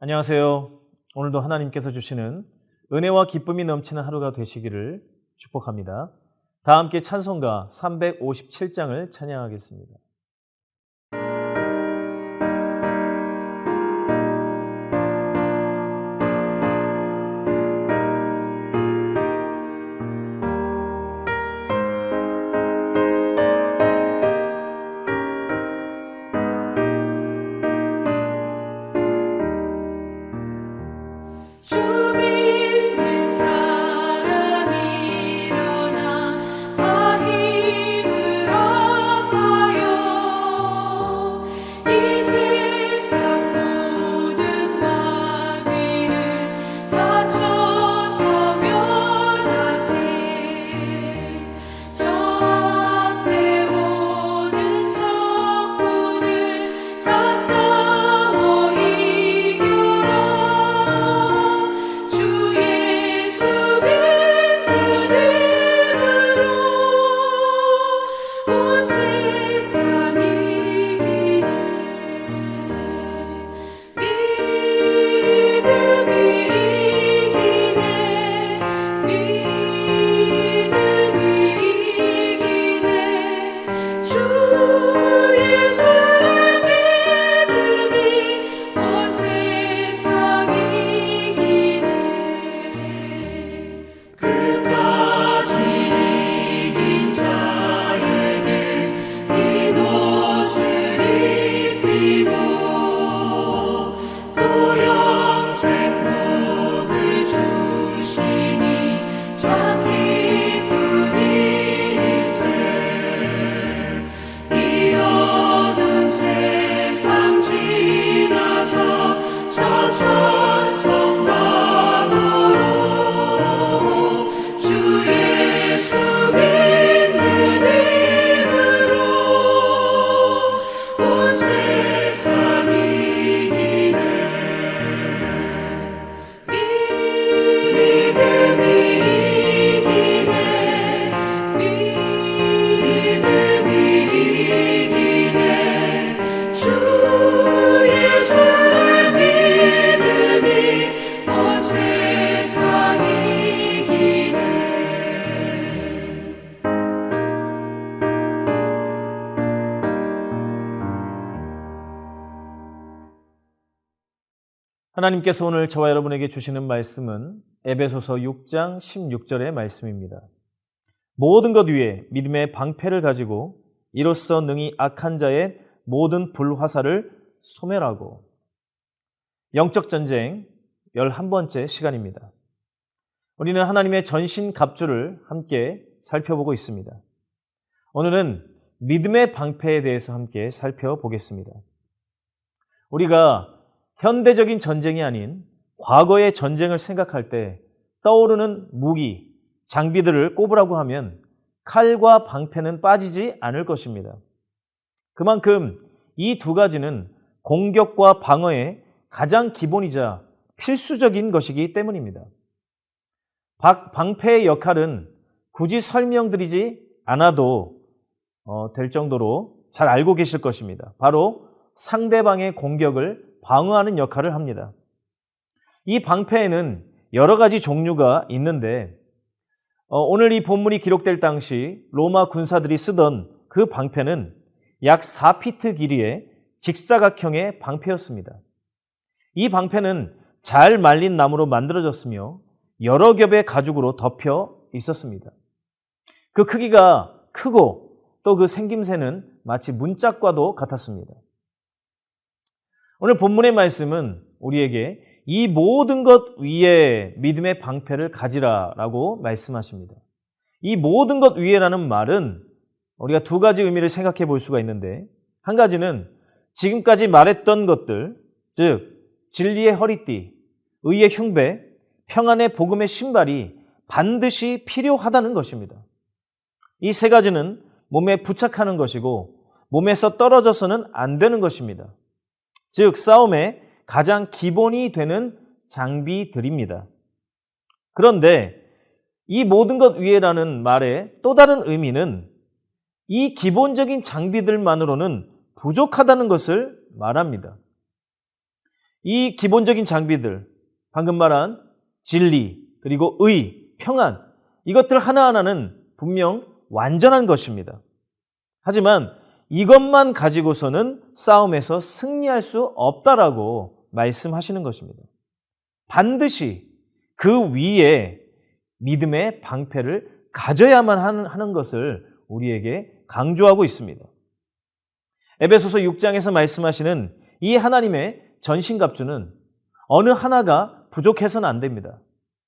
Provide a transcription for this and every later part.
안녕하세요. 오늘도 하나님께서 주시는 은혜와 기쁨이 넘치는 하루가 되시기를 축복합니다. 다 함께 찬송가 357장을 찬양하겠습니다. 하나님께서 오늘 저와 여러분에게 주시는 말씀은 에베소서 6장 16절의 말씀입니다. 모든 것 위에 믿음의 방패를 가지고 이로써 능히 악한 자의 모든 불화살을 소멸하고. 영적 전쟁 11번째 시간입니다. 우리는 하나님의 전신갑주를 함께 살펴보고 있습니다. 오늘은 믿음의 방패에 대해서 함께 살펴보겠습니다. 우리가 현대적인 전쟁이 아닌 과거의 전쟁을 생각할 때 떠오르는 무기, 장비들을 꼽으라고 하면 칼과 방패는 빠지지 않을 것입니다. 그만큼 이 두 가지는 공격과 방어의 가장 기본이자 필수적인 것이기 때문입니다. 방패의 역할은 굳이 설명드리지 않아도 될 정도로 잘 알고 계실 것입니다. 바로 상대방의 공격을 방어하는 역할을 합니다. 이 방패에는 여러 가지 종류가 있는데 오늘 이 본문이 기록될 당시 로마 군사들이 쓰던 그 방패는 약 4피트 길이의 직사각형의 방패였습니다. 이 방패는 잘 말린 나무로 만들어졌으며 여러 겹의 가죽으로 덮여 있었습니다. 그 크기가 크고 또 그 생김새는 마치 문짝과도 같았습니다. 오늘 본문의 말씀은 우리에게 이 모든 것 위에 믿음의 방패를 가지라라고 말씀하십니다. 이 모든 것 위에라는 말은 우리가 두 가지 의미를 생각해 볼 수가 있는데, 한 가지는 지금까지 말했던 것들, 즉 진리의 허리띠, 의의 흉배, 평안의 복음의 신발이 반드시 필요하다는 것입니다. 이 세 가지는 몸에 부착하는 것이고 몸에서 떨어져서는 안 되는 것입니다. 즉 싸움의 가장 기본이 되는 장비들입니다. 그런데 이 모든 것 위에라는 말의 또 다른 의미는 이 기본적인 장비들만으로는 부족하다는 것을 말합니다. 이 기본적인 장비들, 방금 말한 진리, 그리고 의, 평안, 이것들 하나하나는 분명 완전한 것입니다. 하지만 이것만 가지고서는 싸움에서 승리할 수 없다라고 말씀하시는 것입니다. 반드시 그 위에 믿음의 방패를 가져야만 하는 것을 우리에게 강조하고 있습니다. 에베소서 6장에서 말씀하시는 이 하나님의 전신갑주는 어느 하나가 부족해서는 안 됩니다.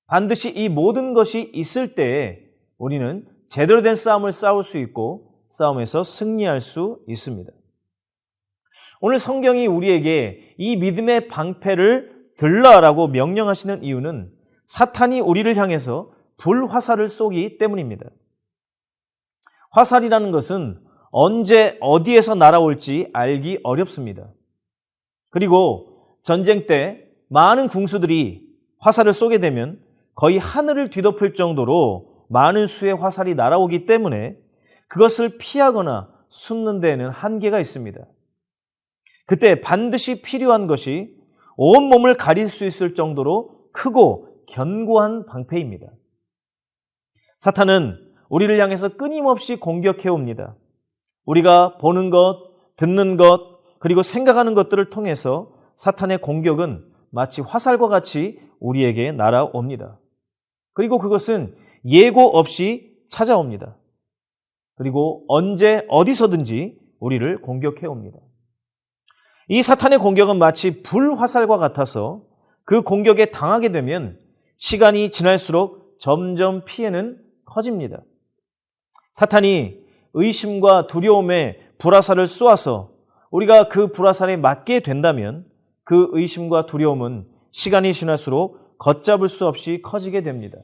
반드시 이 모든 것이 있을 때에 우리는 제대로 된 싸움을 싸울 수 있고 싸움에서 승리할 수 있습니다. 오늘 성경이 우리에게 이 믿음의 방패를 들라라고 명령하시는 이유는 사탄이 우리를 향해서 불화살을 쏘기 때문입니다. 화살이라는 것은 언제 어디에서 날아올지 알기 어렵습니다. 그리고 전쟁 때 많은 군수들이 화살을 쏘게 되면 거의 하늘을 뒤덮을 정도로 많은 수의 화살이 날아오기 때문에 그것을 피하거나 숨는 데에는 한계가 있습니다. 그때 반드시 필요한 것이 온몸을 가릴 수 있을 정도로 크고 견고한 방패입니다. 사탄은 우리를 향해서 끊임없이 공격해 옵니다. 우리가 보는 것, 듣는 것, 그리고 생각하는 것들을 통해서 사탄의 공격은 마치 화살과 같이 우리에게 날아옵니다. 그리고 그것은 예고 없이 찾아옵니다. 그리고 언제 어디서든지 우리를 공격해 옵니다. 이 사탄의 공격은 마치 불화살과 같아서 그 공격에 당하게 되면 시간이 지날수록 점점 피해는 커집니다. 사탄이 의심과 두려움에 불화살을 쏘아서 우리가 그 불화살에 맞게 된다면 그 의심과 두려움은 시간이 지날수록 걷잡을 수 없이 커지게 됩니다.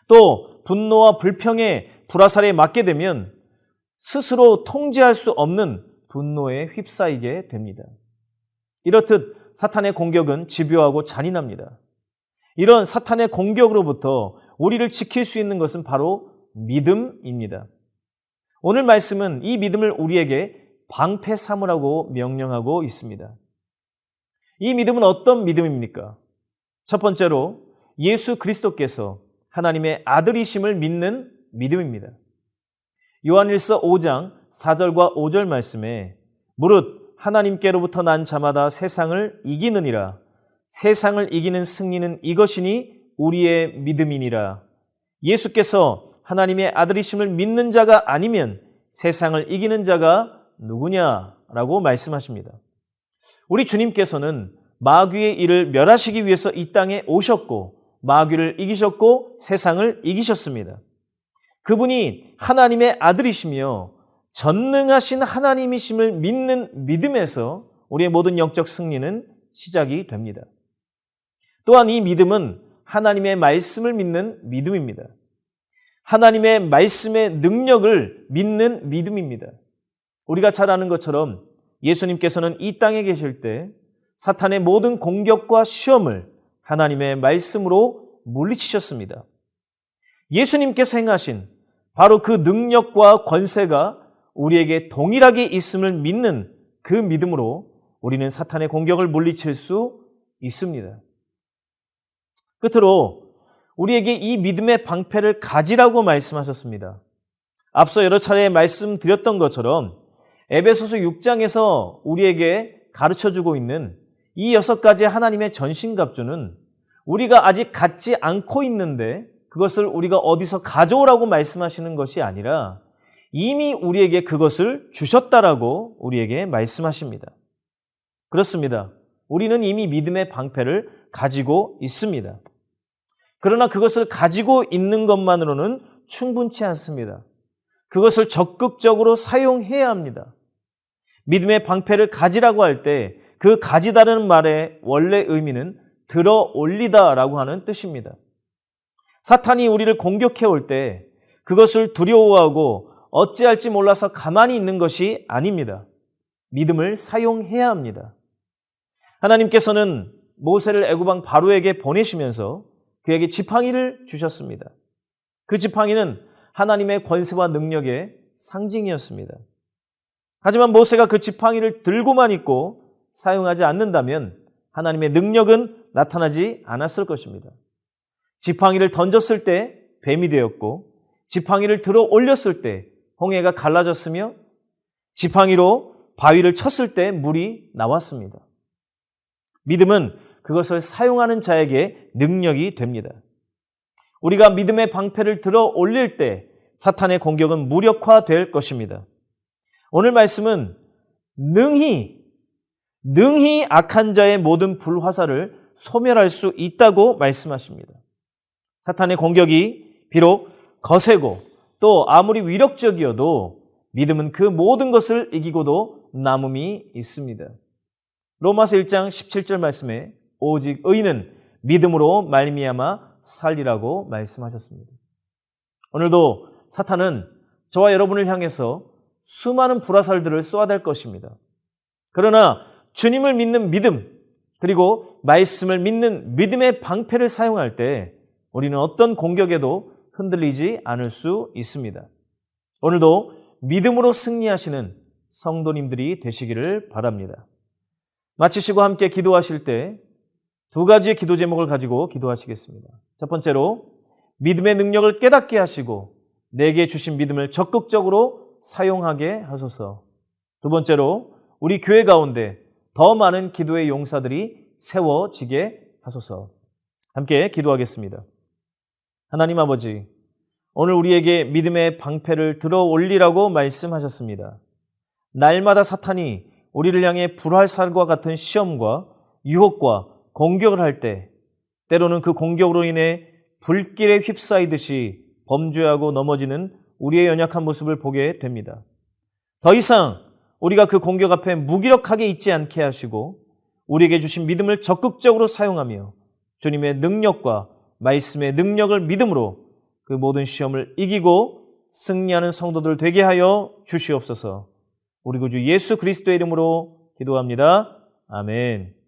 또 분노와 불평에 불화살에 맞게 되면 스스로 통제할 수 없는 분노에 휩싸이게 됩니다. 이렇듯 사탄의 공격은 집요하고 잔인합니다. 이런 사탄의 공격으로부터 우리를 지킬 수 있는 것은 바로 믿음입니다. 오늘 말씀은 이 믿음을 우리에게 방패 삼으라고 명령하고 있습니다. 이 믿음은 어떤 믿음입니까? 첫 번째로 예수 그리스도께서 하나님의 아들이심을 믿는 믿음입니다. 요한일서 5장 4절과 5절 말씀에 무릇 하나님께로부터 난 자마다 세상을 이기느니라. 세상을 이기는 승리는 이것이니 우리의 믿음이니라. 예수께서 하나님의 아들이심을 믿는 자가 아니면 세상을 이기는 자가 누구냐라고 말씀하십니다. 우리 주님께서는 마귀의 일을 멸하시기 위해서 이 땅에 오셨고 마귀를 이기셨고 세상을 이기셨습니다. 그분이 하나님의 아들이시며 전능하신 하나님이심을 믿는 믿음에서 우리의 모든 영적 승리는 시작이 됩니다. 또한 이 믿음은 하나님의 말씀을 믿는 믿음입니다. 하나님의 말씀의 능력을 믿는 믿음입니다. 우리가 잘 아는 것처럼 예수님께서는 이 땅에 계실 때 사탄의 모든 공격과 시험을 하나님의 말씀으로 물리치셨습니다. 예수님께서 행하신 바로 그 능력과 권세가 우리에게 동일하게 있음을 믿는 그 믿음으로 우리는 사탄의 공격을 물리칠 수 있습니다. 끝으로 우리에게 이 믿음의 방패를 가지라고 말씀하셨습니다. 앞서 여러 차례 말씀드렸던 것처럼 에베소서 6장에서 우리에게 가르쳐주고 있는 이 6가지 하나님의 전신갑주는 우리가 아직 갖지 않고 있는데 그것을 우리가 어디서 가져오라고 말씀하시는 것이 아니라 이미 우리에게 그것을 주셨다라고 우리에게 말씀하십니다. 그렇습니다. 우리는 이미 믿음의 방패를 가지고 있습니다. 그러나 그것을 가지고 있는 것만으로는 충분치 않습니다. 그것을 적극적으로 사용해야 합니다. 믿음의 방패를 가지라고 할 때 그 가지다라는 말의 원래 의미는 들어 올리다라고 하는 뜻입니다. 사탄이 우리를 공격해 올 때 그것을 두려워하고 어찌할지 몰라서 가만히 있는 것이 아닙니다. 믿음을 사용해야 합니다. 하나님께서는 모세를 애굽왕 바로에게 보내시면서 그에게 지팡이를 주셨습니다. 그 지팡이는 하나님의 권세와 능력의 상징이었습니다. 하지만 모세가 그 지팡이를 들고만 있고 사용하지 않는다면 하나님의 능력은 나타나지 않았을 것입니다. 지팡이를 던졌을 때 뱀이 되었고 지팡이를 들어 올렸을 때 홍해가 갈라졌으며 지팡이로 바위를 쳤을 때 물이 나왔습니다. 믿음은 그것을 사용하는 자에게 능력이 됩니다. 우리가 믿음의 방패를 들어 올릴 때 사탄의 공격은 무력화될 것입니다. 오늘 말씀은 능히 악한 자의 모든 불화살을 소멸할 수 있다고 말씀하십니다. 사탄의 공격이 비록 거세고 또 아무리 위력적이어도 믿음은 그 모든 것을 이기고도 남음이 있습니다. 로마서 1장 17절 말씀에 오직 의인은 믿음으로 말미암아 살리라고 말씀하셨습니다. 오늘도 사탄은 저와 여러분을 향해서 수많은 불화살들을 쏘아댈 것입니다. 그러나 주님을 믿는 믿음 그리고 말씀을 믿는 믿음의 방패를 사용할 때 우리는 어떤 공격에도 흔들리지 않을 수 있습니다. 오늘도 믿음으로 승리하시는 성도님들이 되시기를 바랍니다. 마치시고 함께 기도하실 때 두 가지의 기도 제목을 가지고 기도하시겠습니다. 첫 번째로 믿음의 능력을 깨닫게 하시고 내게 주신 믿음을 적극적으로 사용하게 하소서. 두 번째로 우리 교회 가운데 더 많은 기도의 용사들이 세워지게 하소서. 함께 기도하겠습니다. 하나님 아버지, 오늘 우리에게 믿음의 방패를 들어 올리라고 말씀하셨습니다. 날마다 사탄이 우리를 향해 불활살과 같은 시험과 유혹과 공격을 할 때 때로는 그 공격으로 인해 불길에 휩싸이듯이 범죄하고 넘어지는 우리의 연약한 모습을 보게 됩니다. 더 이상 우리가 그 공격 앞에 무기력하게 있지 않게 하시고 우리에게 주신 믿음을 적극적으로 사용하며 주님의 능력과 말씀의 능력을 믿음으로 그 모든 시험을 이기고 승리하는 성도들 되게 하여 주시옵소서. 우리 구주 예수 그리스도의 이름으로 기도합니다. 아멘.